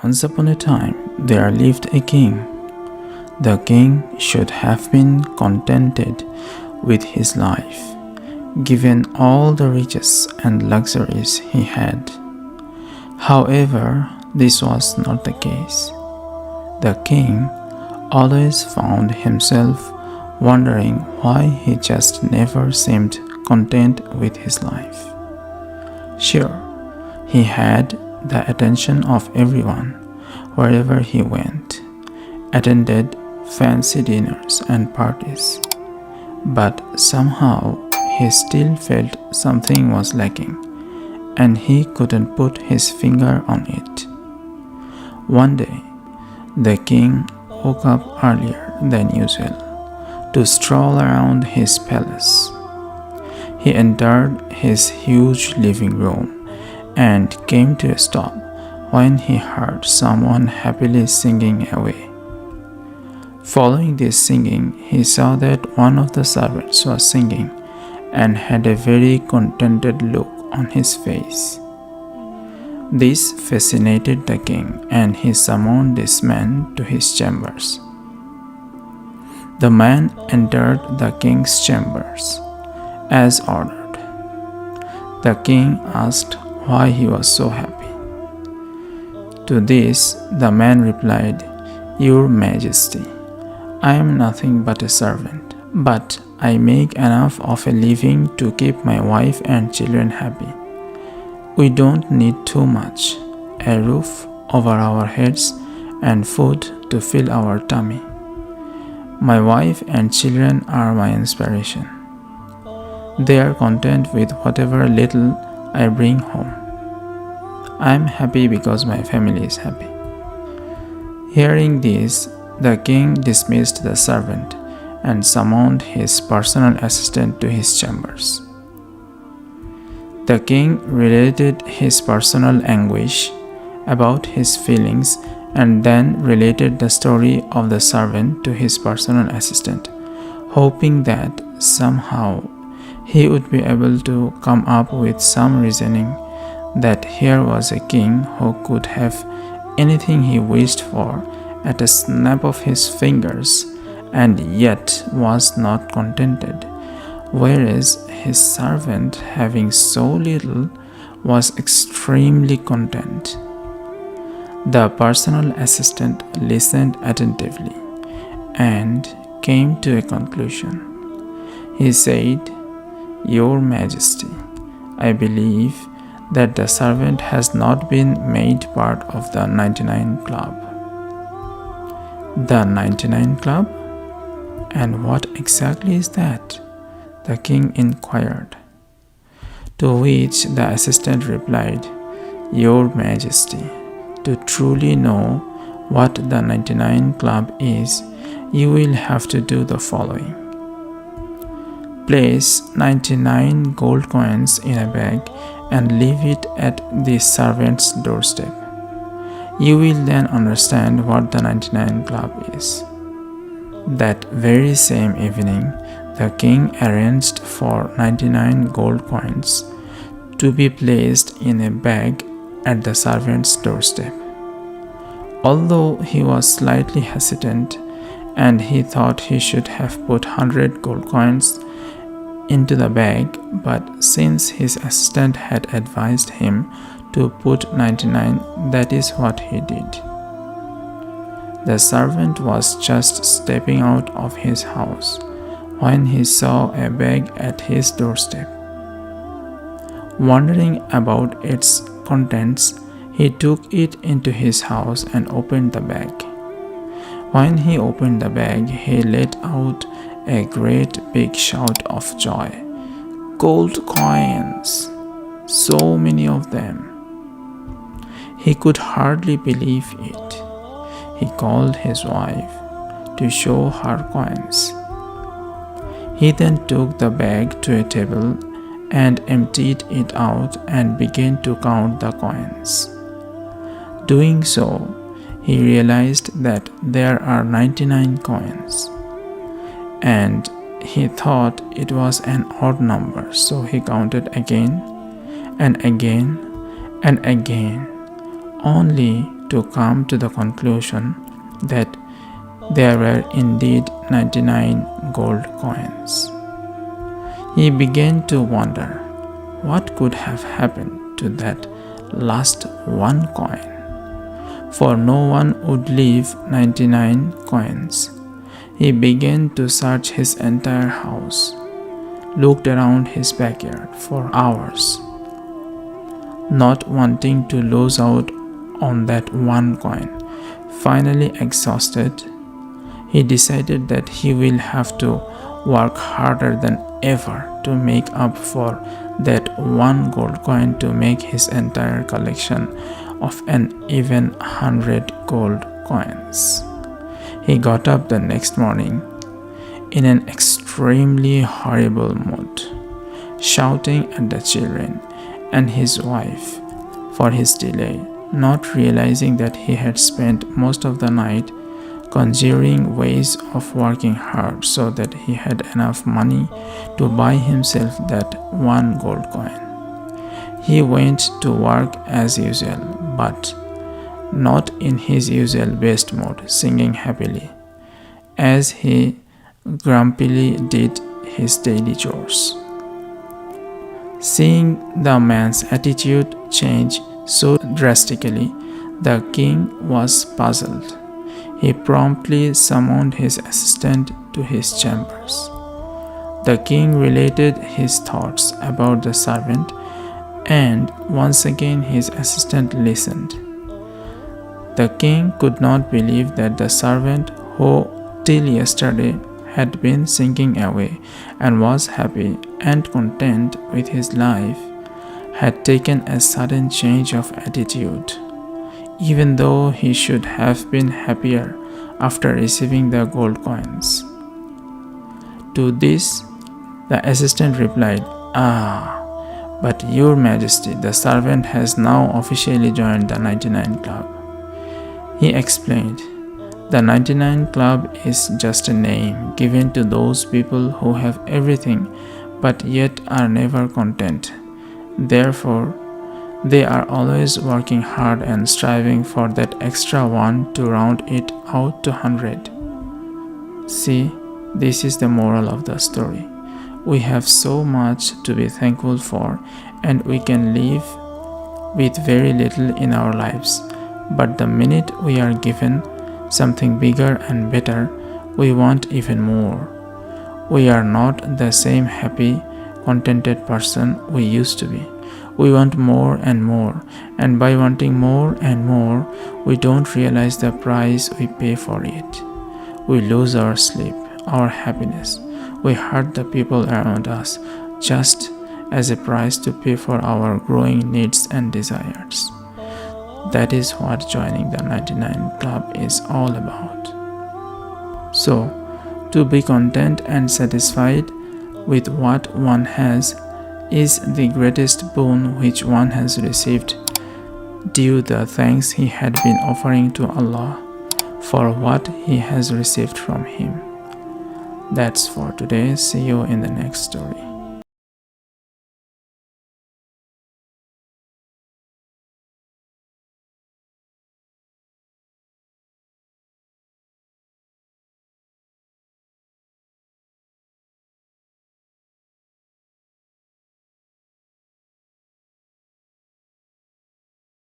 Once upon a time, there lived a king. The king should have been contented with his life, given all the riches and luxuries he had. However, this was not the case. The king always found himself wondering why he just never seemed content with his life. Sure, he had the attention of everyone wherever he went, attended fancy dinners and parties, but somehow he still felt something was lacking, and he couldn't put his finger on it. One day, the king woke up earlier than usual to stroll around his palace. He entered his huge living room and came to a stop when he heard someone happily singing away. Following this singing, he saw that one of the servants was singing and had a very contented look on his face. This fascinated the king, and he summoned this man to his chambers. The man entered the king's chambers as ordered. The king asked why he was so happy. To this, the man replied, "Your Majesty, I am nothing but a servant, but I make enough of a living to keep my wife and children happy. We don't need too much, a roof over our heads and food to fill our tummy. My wife and children are my inspiration. They are content with whatever little I bring home. I am happy because my family is happy." Hearing this, the king dismissed the servant and summoned his personal assistant to his chambers. The king related his personal anguish about his feelings and then related the story of the servant to his personal assistant, hoping that somehow he would be able to come up with some reasoning that here was a king who could have anything he wished for at a snap of his fingers and yet was not contented, whereas his servant, having so little, was extremely content. The personal assistant listened attentively and came to a conclusion. He said, "Your Majesty, I believe that the servant has not been made part of the 99 Club." "The 99 Club? And what exactly is that?" the king inquired. To which the assistant replied, "Your Majesty, to truly know what the 99 Club is, you will have to do the following. Place 99 gold coins in a bag and leave it at the servant's doorstep. You will then understand what the 99 Club is." That very same evening, the king arranged for 99 gold coins to be placed in a bag at the servant's doorstep. Although he was slightly hesitant and he thought he should have put 100 gold coins into the bag, but since his assistant had advised him to put 99, that is what he did. The servant was just stepping out of his house when he saw a bag at his doorstep. Wondering about its contents, he took it into his house and opened the bag. When he opened the bag, he let out a great big shout of joy. Gold coins! So many of them! He could hardly believe it. He called his wife to show her coins. He then took the bag to a table and emptied it out and began to count the coins. Doing so, he realized that there are 99 coins, and he thought it was an odd number, so he counted again and again and again, only to come to the conclusion that there were indeed 99 gold coins. He began to wonder what could have happened to that last one coin, for no one would leave 99 coins. He began to search his entire house, looked around his backyard for hours, not wanting to lose out on that one coin. Finally exhausted, he decided that he will have to work harder than ever to make up for that one gold coin to make his entire collection of an even 100 gold coins. He got up the next morning in an extremely horrible mood, shouting at the children and his wife for his delay, not realizing that he had spent most of the night conjuring ways of working hard so that he had enough money to buy himself that one gold coin. He went to work as usual, but not in his usual best mood, singing happily as he grumpily did his daily chores. Seeing the man's attitude change so drastically, the king was puzzled. He promptly summoned his assistant to his chambers. The king related his thoughts about the servant, and once again his assistant listened. The king could not believe that the servant, who till yesterday had been sinking away and was happy and content with his life, had taken a sudden change of attitude, even though he should have been happier after receiving the gold coins. To this, the assistant replied, but your majesty, the servant has now officially joined the 99 Club. He explained, the 99 Club is just a name given to those people who have everything but yet are never content. Therefore, they are always working hard and striving for that extra one to round it out to 100. See, this is the moral of the story. We have so much to be thankful for, and we can live with very little in our lives. But the minute we are given something bigger and better, we want even more. We are not the same happy, contented person we used to be. We want more and more, and by wanting more and more, we don't realize the price we pay for it. We lose our sleep, our happiness. We hurt the people around us just as a price to pay for our growing needs and desires. That is what joining the 99 Club is all about. So, to be content and satisfied with what one has is the greatest boon which one has received, due the thanks he had been offering to Allah for what he has received from Him. That's for today. See you in the next story.